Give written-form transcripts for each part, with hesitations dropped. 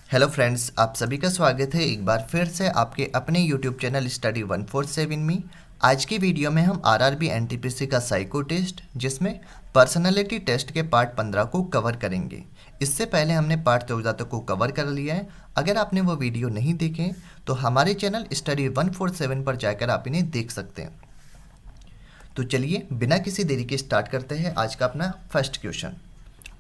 Hello friends, आप सभी का स्वागत है एक बार फिर से आपके अपने यूट्यूब चैनल स्टडी 147 में। आज की वीडियो में हम आरआरबी एनटीपीसी का साइको टेस्ट जिसमें पर्सनालिटी टेस्ट के पार्ट 15 को कवर करेंगे। इससे पहले हमने पार्ट 14 तक को कवर कर लिया है। अगर आपने वो वीडियो नहीं देखे तो हमारे चैनल स्टडी 147 पर जाकर आप इन्हें देख सकते हैं। तो चलिए बिना किसी देरी के स्टार्ट करते हैं आज का अपना फर्स्ट क्वेश्चन।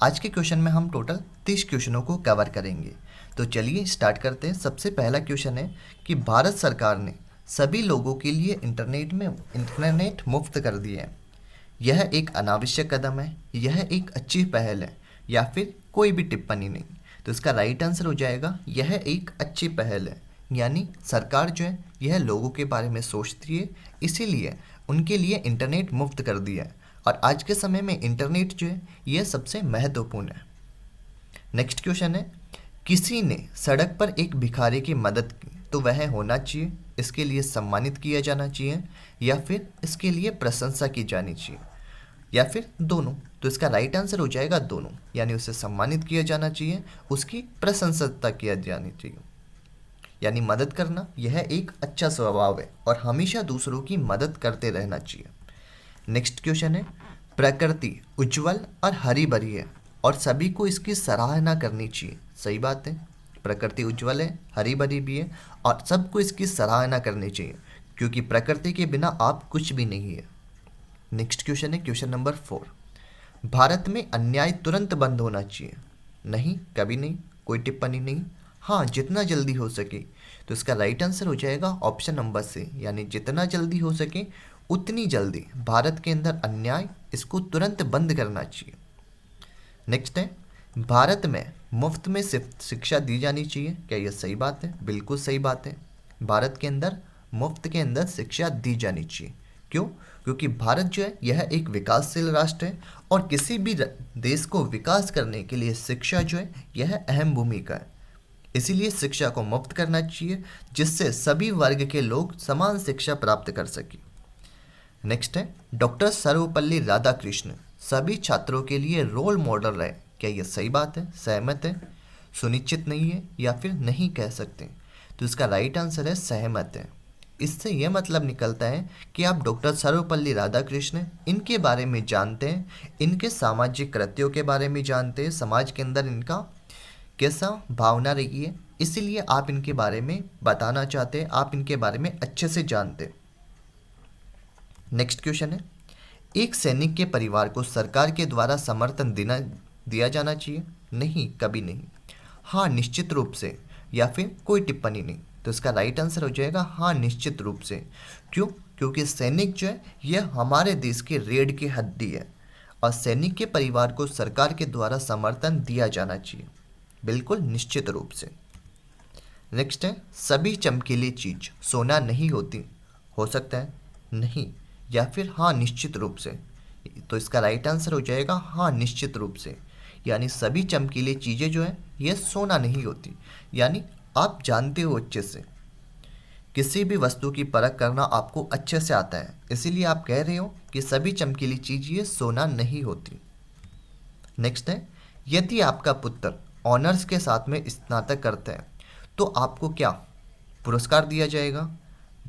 आज के क्वेश्चन में हम टोटल 30 क्वेश्चनों को कवर करेंगे। तो चलिए स्टार्ट करते हैं। सबसे पहला क्वेश्चन है कि भारत सरकार ने सभी लोगों के लिए इंटरनेट मुफ्त कर दिए हैं। यह एक अनावश्यक कदम है, यह एक अच्छी पहल है, या फिर कोई भी टिप्पणी नहीं। तो इसका राइट आंसर हो जाएगा यह एक अच्छी पहल है। यानी सरकार जो है यह लोगों के बारे में सोचती है, इसीलिए उनके लिए इंटरनेट मुफ्त कर दिया है। और आज के समय में इंटरनेट जो है यह सबसे महत्वपूर्ण है। नेक्स्ट क्वेश्चन है, किसी ने सड़क पर एक भिखारी की मदद की तो वह होना चाहिए, इसके लिए सम्मानित किया जाना चाहिए, या फिर इसके लिए प्रशंसा की जानी चाहिए, या फिर दोनों। तो इसका राइट आंसर हो जाएगा दोनों। यानी उसे सम्मानित किया जाना चाहिए, उसकी प्रशंसा किया जानी चाहिए। यानी मदद करना यह एक अच्छा स्वभाव है और हमेशा दूसरों की मदद करते रहना चाहिए। नेक्स्ट क्वेश्चन है, प्रकृति उज्जवल और हरी भरी है और सभी को इसकी सराहना करनी चाहिए। सही बात है, प्रकृति उज्जवल है, हरी भरी भी है और सबको इसकी सराहना करनी चाहिए, क्योंकि प्रकृति के बिना आप कुछ भी नहीं है। नेक्स्ट क्वेश्चन है क्वेश्चन नंबर 4, भारत में अन्याय तुरंत बंद होना चाहिए। नहीं, कभी नहीं, कोई टिप्पणी नहीं, हाँ जितना जल्दी हो सके। तो इसका राइट आंसर हो जाएगा ऑप्शन नंबर से, यानी जितना जल्दी हो सके उतनी जल्दी भारत के अंदर अन्याय इसको तुरंत बंद करना चाहिए। नेक्स्ट है, भारत में मुफ्त में शिक्षा दी जानी चाहिए। क्या यह सही बात है? बिल्कुल सही बात है। भारत के अंदर मुफ्त के अंदर शिक्षा दी जानी चाहिए। क्यों? क्योंकि भारत जो है यह एक विकासशील राष्ट्र है और किसी भी देश को विकास करने के लिए शिक्षा जो है यह अहम भूमिका है। इसीलिए शिक्षा को मुफ्त करना चाहिए, जिससे सभी वर्ग के लोग समान शिक्षा प्राप्त कर सकें। नेक्स्ट है, डॉक्टर सर्वपल्ली राधाकृष्णन सभी छात्रों के लिए रोल मॉडल रहे। क्या यह सही बात है? सहमत है? सुनिश्चित नहीं है, या फिर नहीं कह सकते? तो इसका राइट आंसर है सहमत है। इससे यह मतलब निकलता है कि आप डॉक्टर सर्वपल्ली राधाकृष्णन इनके बारे में जानते हैं, इनके सामाजिक कृत्यों के बारे में जानते हैं, समाज के अंदर इनका कैसा भावना रही है, इसीलिए आप इनके बारे में बताना चाहते हैं, आप इनके बारे में अच्छे से जानते हैं। नेक्स्ट क्वेश्चन है, एक सैनिक के परिवार को सरकार के द्वारा समर्थन दिया जाना चाहिए। नहीं, कभी नहीं, हाँ निश्चित रूप से, या फिर कोई टिप्पणी नहीं। तो इसका राइट आंसर हो जाएगा हाँ निश्चित रूप से। क्यों? क्योंकि सैनिक जो है यह हमारे देश की रीढ़ की हड्डी है और सैनिक के परिवार को सरकार के द्वारा समर्थन दिया जाना चाहिए, बिल्कुल निश्चित रूप से। नेक्स्ट है, सभी चमकीली चीज सोना नहीं होती। हो सकता है, नहीं, या फिर हाँ निश्चित रूप से। तो इसका राइट आंसर हो जाएगा हाँ निश्चित रूप से। यानी सभी चमकीली चीज़ें जो है ये सोना नहीं होती। यानी आप जानते हो अच्छे से, किसी भी वस्तु की परख करना आपको अच्छे से आता है, इसीलिए आप कह रहे हो कि सभी चमकीली चीज़ ये सोना नहीं होती। नेक्स्ट है, यदि आपका पुत्र ऑनर्स के साथ में स्नातक करता है तो आपको क्या पुरस्कार दिया जाएगा,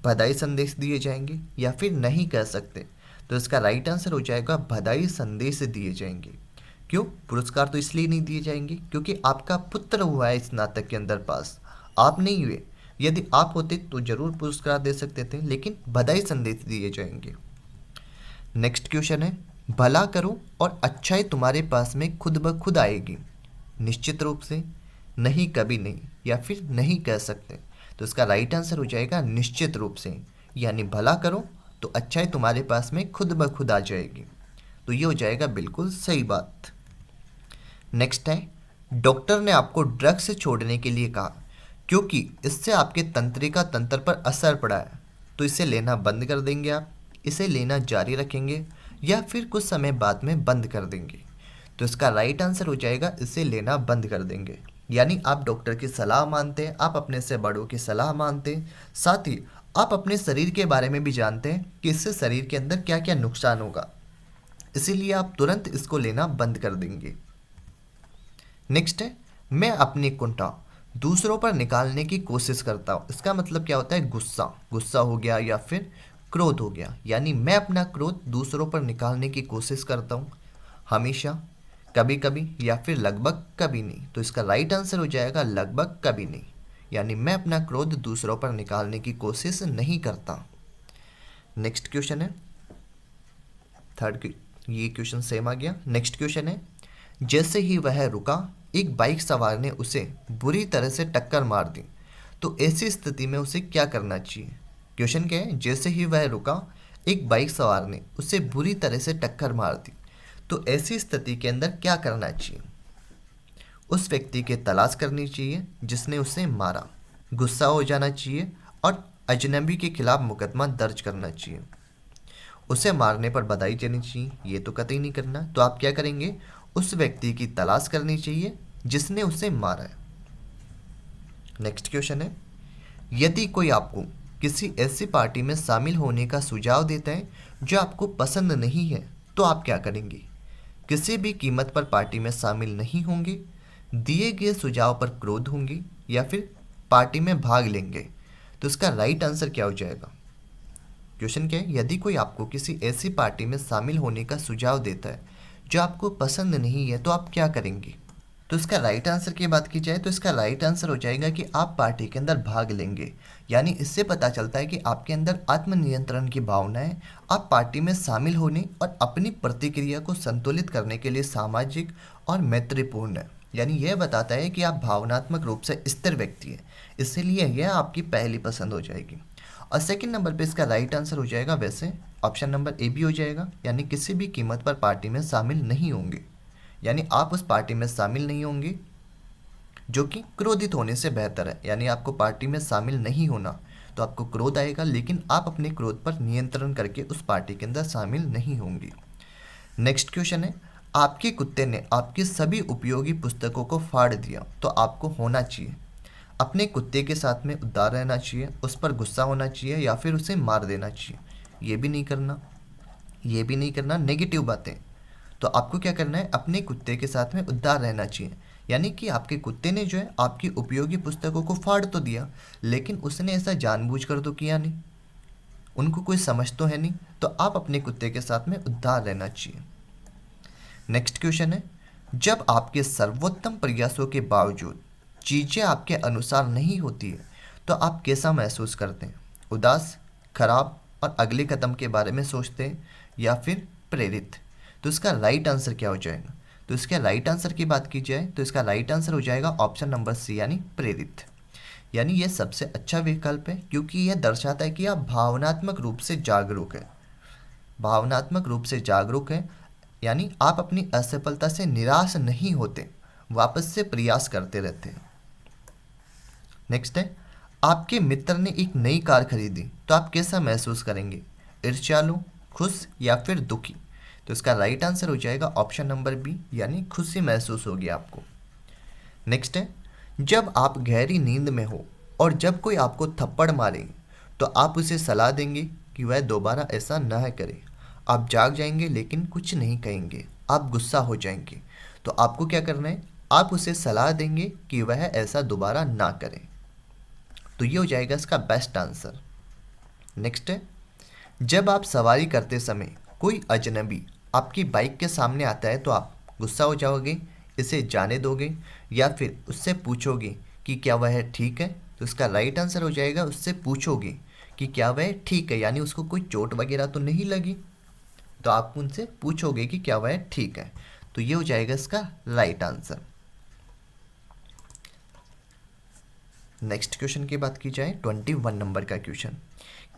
बधाई संदेश दिए जाएंगे, या फिर नहीं कह सकते? तो इसका राइट आंसर हो जाएगा बधाई संदेश दिए जाएंगे। क्यों? पुरस्कार तो इसलिए नहीं दिए जाएंगे क्योंकि आपका पुत्र हुआ है स्नातक के अंदर पास, आप नहीं हुए। यदि आप होते तो जरूर पुरस्कार दे सकते थे, लेकिन बधाई संदेश दिए जाएंगे। नेक्स्ट क्वेश्चन है, भला करो और अच्छाई तुम्हारे पास में खुद ब खुद आएगी। निश्चित रूप से, नहीं, कभी नहीं, या फिर नहीं कह सकते? तो इसका राइट आंसर हो जाएगा निश्चित रूप से। यानी भला करो तो अच्छाई तुम्हारे पास में खुद ब खुद आ जाएगी। तो ये हो जाएगा बिल्कुल सही बात। नेक्स्ट है, डॉक्टर ने आपको ड्रग्स छोड़ने के लिए कहा क्योंकि इससे आपके तंत्रिका तंत्र पर असर पड़ा है। तो इसे लेना बंद कर देंगे आप, इसे लेना जारी रखेंगे, या फिर कुछ समय बाद में बंद कर देंगे? तो इसका राइट आंसर हो जाएगा इसे लेना बंद कर देंगे। यानी आप डॉक्टर की सलाह मानते हैं, आप अपने से बड़ों की सलाह मानते हैं, साथ ही आप अपने शरीर के बारे में भी जानते हैं कि इससे शरीर के अंदर क्या क्या नुकसान होगा, इसीलिए आप तुरंत इसको लेना बंद कर देंगे। नेक्स्ट है, मैं अपनी कुंठा दूसरों पर निकालने की कोशिश करता हूँ। इसका मतलब क्या होता है? गुस्सा, गुस्सा हो गया या फिर क्रोध हो गया। यानी मैं अपना क्रोध दूसरों पर निकालने की कोशिश करता हूँ, हमेशा, कभी कभी या फिर लगभग कभी नहीं। तो इसका राइट आंसर हो जाएगा लगभग कभी नहीं। यानी मैं अपना क्रोध दूसरों पर निकालने की कोशिश नहीं करता। नेक्स्ट क्वेश्चन है थर्ड। ये क्वेश्चन सेम आ गया। नेक्स्ट क्वेश्चन है, जैसे ही वह रुका एक बाइक सवार ने उसे बुरी तरह से टक्कर मार दी, तो ऐसी स्थिति में उसे क्या करना चाहिए? क्वेश्चन क्या है? जैसे ही वह रुका एक बाइक सवार ने उसे बुरी तरह से टक्कर मार दी, तो ऐसी स्थिति के अंदर क्या करना चाहिए? उस व्यक्ति की तलाश करनी चाहिए जिसने उसे मारा, गुस्सा हो जाना चाहिए और अजनबी के खिलाफ मुकदमा दर्ज करना चाहिए, उसे मारने पर बधाई देनी चाहिए, ये तो कतई नहीं करना। तो आप क्या करेंगे? उस व्यक्ति की तलाश करनी चाहिए जिसने उसे मारा है। नेक्स्ट क्वेश्चन है, यदि कोई आपको किसी ऐसी पार्टी में शामिल होने का सुझाव देता है जो आपको पसंद नहीं है, तो आप क्या करेंगे? किसी भी कीमत पर पार्टी में शामिल नहीं होंगे, दिए गए सुझाव पर क्रोध होंगे या फिर पार्टी में भाग लेंगे? तो इसका राइट आंसर क्या हो जाएगा? क्वेश्चन क्या है? यदि कोई आपको किसी ऐसी पार्टी में शामिल होने का सुझाव देता है जो आपको पसंद नहीं है, तो आप क्या करेंगे? तो इसका राइट आंसर की बात की जाए तो इसका राइट आंसर हो जाएगा कि आप पार्टी के अंदर भाग लेंगे। यानी इससे पता चलता है कि आपके अंदर आत्मनियंत्रण की भावना है। आप पार्टी में शामिल होने और अपनी प्रतिक्रिया को संतुलित करने के लिए सामाजिक और मैत्रीपूर्ण है। यानी यह बताता है कि आप भावनात्मक रूप से स्थिर व्यक्ति हैं, इसीलिए यह आपकी पहली पसंद हो जाएगी। और सेकंड नंबर पे इसका राइट आंसर हो जाएगा वैसे ऑप्शन नंबर ए भी हो जाएगा। यानी किसी भी कीमत पर पार्टी में शामिल नहीं होंगे। यानी आप उस पार्टी में शामिल नहीं होंगे जो कि क्रोधित होने से बेहतर है। यानी आपको पार्टी में शामिल नहीं होना, तो आपको क्रोध आएगा, लेकिन आप अपने क्रोध पर नियंत्रण करके उस पार्टी के अंदर शामिल नहीं होंगे। नेक्स्ट क्वेश्चन है, आपके कुत्ते ने आपकी सभी उपयोगी पुस्तकों को फाड़ दिया, तो आपको होना चाहिए अपने कुत्ते के साथ में उदार रहना चाहिए, उस पर गुस्सा होना चाहिए या फिर उसे मार देना चाहिए? ये भी नहीं करना, ये भी नहीं करना, नेगेटिव बातें। तो आपको क्या करना है? अपने कुत्ते के साथ में उदार रहना चाहिए। यानी कि आपके कुत्ते ने जो है आपकी उपयोगी पुस्तकों को फाड़ तो दिया, लेकिन उसने ऐसा जानबूझकर तो किया नहीं, उनको कोई समझ तो है नहीं। तो आप अपने कुत्ते के साथ में उदार रहना चाहिए। नेक्स्ट क्वेश्चन है, जब आपके सर्वोत्तम प्रयासों के बावजूद चीज़ें आपके अनुसार नहीं होती है, तो आप कैसा महसूस करते हैं? उदास, खराब और अगले कदम के बारे में सोचते हैं या फिर प्रेरित? तो इसका राइट आंसर क्या हो जाएगा? तो इसके राइट आंसर की बात की जाए तो इसका राइट आंसर हो जाएगा ऑप्शन नंबर सी, यानी प्रेरित। यानी यह सबसे अच्छा विकल्प है, क्योंकि यह दर्शाता है कि आप भावनात्मक रूप से जागरूक हैं। भावनात्मक रूप से जागरूक हैं यानी आप अपनी असफलता से निराश नहीं होते, वापस से प्रयास करते रहते हैं। नेक्स्ट है, आपके मित्र ने एक नई कार खरीदी, तो आप कैसा महसूस करेंगे? ईर्ष्यालु, खुश या फिर दुखी? तो इसका राइट आंसर हो जाएगा ऑप्शन नंबर बी, यानी खुशी महसूस होगी आपको। नेक्स्ट है, जब आप गहरी नींद में हो और जब कोई आपको थप्पड़ मारे, तो आप उसे सलाह देंगे कि वह दोबारा ऐसा न करे। आप जाग जाएंगे लेकिन कुछ नहीं कहेंगे, आप गुस्सा हो जाएंगे। तो आपको क्या करना है? आप उसे सलाह देंगे कि वह ऐसा दोबारा ना करे। तो ये हो जाएगा इसका बेस्ट आंसर। नेक्स्ट है, जब आप सवारी करते समय कोई अजनबी आपकी बाइक के सामने आता है, तो आप गुस्सा हो जाओगे, इसे जाने दोगे या फिर उससे पूछोगे कि क्या वह ठीक है? तो इसका राइट आंसर हो जाएगा उससे पूछोगे कि क्या वह ठीक है, यानी उसको कोई चोट वगैरह तो नहीं लगी। तो आप उनसे पूछोगे कि क्या वह ठीक है। तो ये हो जाएगा इसका राइट आंसर। नेक्स्ट क्वेश्चन की बात की जाए 21 नंबर का क्वेश्चन,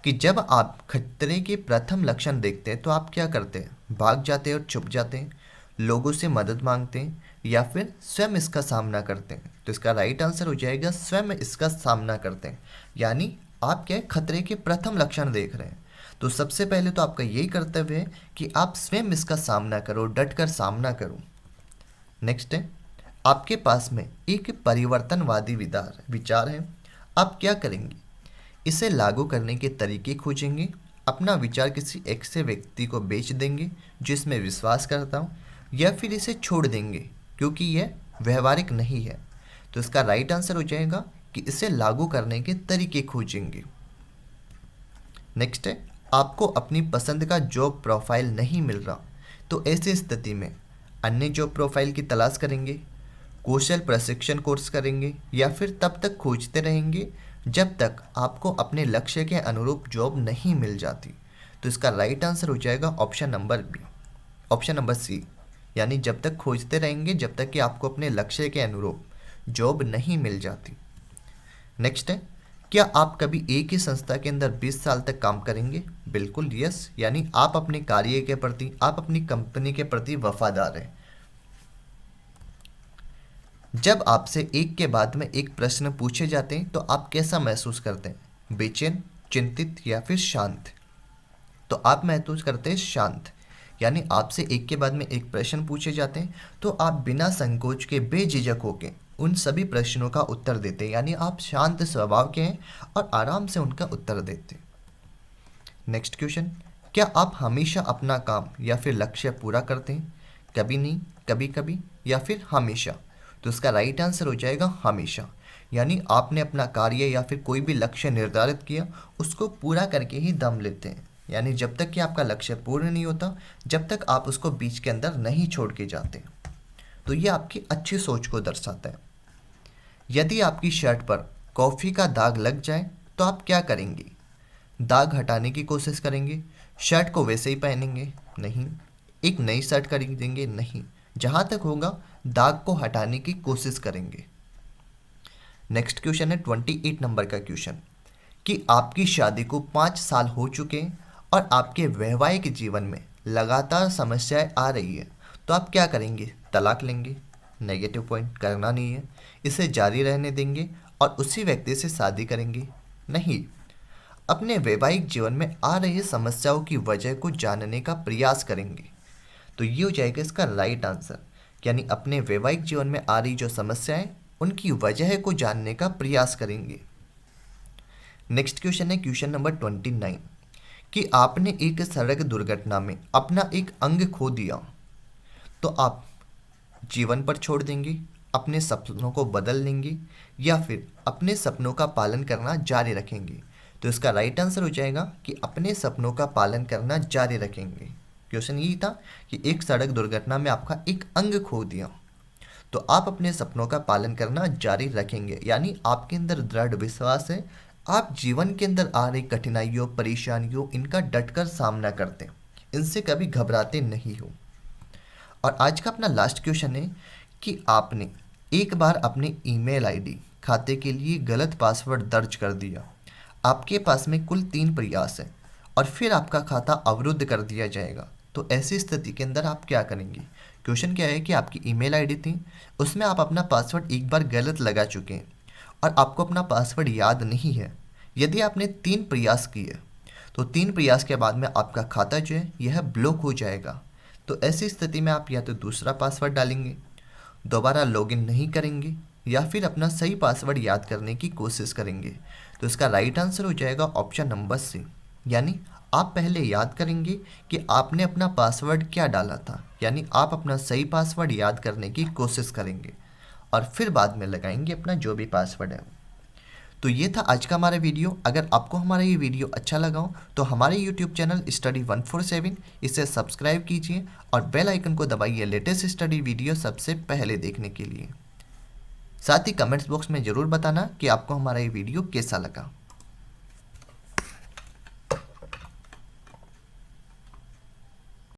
कि जब आप खतरे के प्रथम लक्षण देखते हैं तो आप क्या करते हैं? भाग जाते हैं और छुप जाते हैं, लोगों से मदद मांगते हैं या फिर स्वयं इसका सामना करते हैं? तो इसका राइट आंसर हो जाएगा स्वयं इसका सामना करते हैं। यानी आप क्या है? खतरे के प्रथम लक्षण देख रहे हैं, तो सबसे पहले तो आपका यही कर्तव्य है कि आप स्वयं इसका सामना करो, डट कर सामना करो। नेक्स्ट है, आपके पास में एक परिवर्तनवादी विचार है, आप क्या करेंगे? इसे लागू करने के तरीके खोजेंगे, अपना विचार किसी ऐसे व्यक्ति को बेच देंगे जिसमें विश्वास करता हूँ, या फिर इसे छोड़ देंगे क्योंकि यह व्यवहारिक नहीं है? तो इसका राइट आंसर हो जाएगा कि इसे लागू करने के तरीके खोजेंगे। नेक्स्ट है, आपको अपनी पसंद का जॉब प्रोफाइल नहीं मिल रहा, तो ऐसी स्थिति में अन्य जॉब प्रोफाइल की तलाश करेंगे, कौशल प्रशिक्षण कोर्स करेंगे, या फिर तब तक खोजते रहेंगे जब तक आपको अपने लक्ष्य के अनुरूप जॉब नहीं मिल जाती। तो इसका राइट आंसर हो जाएगा ऑप्शन नंबर सी, यानी जब तक खोजते रहेंगे जब तक कि आपको अपने लक्ष्य के अनुरूप जॉब नहीं मिल जाती। नेक्स्ट है, क्या आप कभी एक ही संस्था के अंदर 20 साल तक काम करेंगे? बिल्कुल यस, यानी आप अपने कार्य के प्रति, आप अपनी कंपनी के प्रति वफादार हैं। जब आपसे एक के बाद में एक प्रश्न पूछे जाते हैं तो आप कैसा महसूस करते हैं? बेचैन, चिंतित या फिर शांत? तो आप महसूस करते हैं शांत, यानी आपसे एक के बाद में एक प्रश्न पूछे जाते हैं तो आप बिना संकोच के बेझिझक होके उन सभी प्रश्नों का उत्तर देते हैं, यानी आप शांत स्वभाव के हैं और आराम से उनका उत्तर देते हैं। नेक्स्ट क्वेश्चन, क्या आप हमेशा अपना काम या फिर लक्ष्य पूरा करते हैं? कभी नहीं, कभी कभी या फिर हमेशा? तो इसका राइट आंसर हो जाएगा हमेशा, यानी आपने अपना कार्य या फिर कोई भी लक्ष्य निर्धारित किया उसको पूरा करके ही दम लेते हैं, यानी जब तक कि आपका लक्ष्य पूर्ण नहीं होता जब तक आप उसको बीच के अंदर नहीं छोड़ के जाते। तो ये आपकी अच्छी सोच को दर्शाता है। यदि आपकी शर्ट पर कॉफ़ी का दाग लग जाए तो आप क्या करेंगे? दाग हटाने की कोशिश करेंगे, शर्ट को वैसे ही पहनेंगे? नहीं। एक नई शर्ट खरीदेंगे? नहीं। जहाँ तक होगा दाग को हटाने की कोशिश करेंगे। नेक्स्ट क्वेश्चन है 28 नंबर का क्वेश्चन, कि आपकी शादी को 5 साल हो चुके हैं और आपके वैवाहिक जीवन में लगातार समस्याएं आ रही है, तो आप क्या करेंगे? तलाक लेंगे? नेगेटिव पॉइंट, करना नहीं है। इसे जारी रहने देंगे और उसी व्यक्ति से शादी करेंगे? नहीं। अपने वैवाहिक जीवन में आ रही समस्याओं की वजह को जानने का प्रयास करेंगे। तो ये हो जाएगा इसका राइट आंसर, यानी अपने वैवाहिक जीवन में आ रही जो समस्याएं उनकी वजह को जानने का प्रयास करेंगे। नेक्स्ट क्वेश्चन है क्वेश्चन नंबर 29, कि आपने एक सड़क दुर्घटना में अपना एक अंग खो दिया, तो आप जीवन पर छोड़ देंगे, अपने सपनों को बदल लेंगे, या फिर अपने सपनों का पालन करना जारी रखेंगे? तो इसका राइट आंसर हो जाएगा कि अपने सपनों का पालन करना जारी रखेंगे। क्वेश्चन यही था कि एक सड़क दुर्घटना में आपका एक अंग खो दिया, तो आप अपने सपनों का पालन करना जारी रखेंगे, यानी आपके अंदर दृढ़ विश्वास है, आप जीवन के अंदर आ रही कठिनाइयों, परेशानियों, इनका डटकर सामना करते हैं, इनसे कभी घबराते नहीं हो। और आज का अपना लास्ट क्वेश्चन है कि आपने एक बार अपने ईमेल आईडी खाते के लिए गलत पासवर्ड दर्ज कर दिया, आपके पास में कुल 3 प्रयास है और फिर आपका खाता अवरुद्ध कर दिया जाएगा, तो ऐसी स्थिति के अंदर आप क्या करेंगे? क्वेश्चन क्या है कि आपकी ईमेल आईडी थी, उसमें आप अपना पासवर्ड एक बार गलत लगा चुके हैं और आपको अपना पासवर्ड याद नहीं है। यदि आपने 3 प्रयास किए तो 3 प्रयास के बाद में आपका खाता जो है यह ब्लॉक हो जाएगा। तो ऐसी स्थिति में आप या तो दूसरा पासवर्ड डालेंगे, दोबारा लॉगिन नहीं करेंगे, या फिर अपना सही पासवर्ड याद करने की कोशिश करेंगे। तो इसका राइट आंसर हो जाएगा ऑप्शन नंबर सी, यानी आप पहले याद करेंगे कि आपने अपना पासवर्ड क्या डाला था, यानी आप अपना सही पासवर्ड याद करने की कोशिश करेंगे और फिर बाद में लगाएंगे अपना जो भी पासवर्ड है। तो ये था आज का हमारा वीडियो। अगर आपको हमारा ये वीडियो अच्छा लगा हो तो हमारे यूट्यूब चैनल स्टडी 147 इसे सब्सक्राइब कीजिए और बेल आइकन को दबाइए लेटेस्ट स्टडी वीडियो सबसे पहले देखने के लिए। साथ ही कमेंट्स बॉक्स में ज़रूर बताना कि आपको हमारा ये वीडियो कैसा लगा।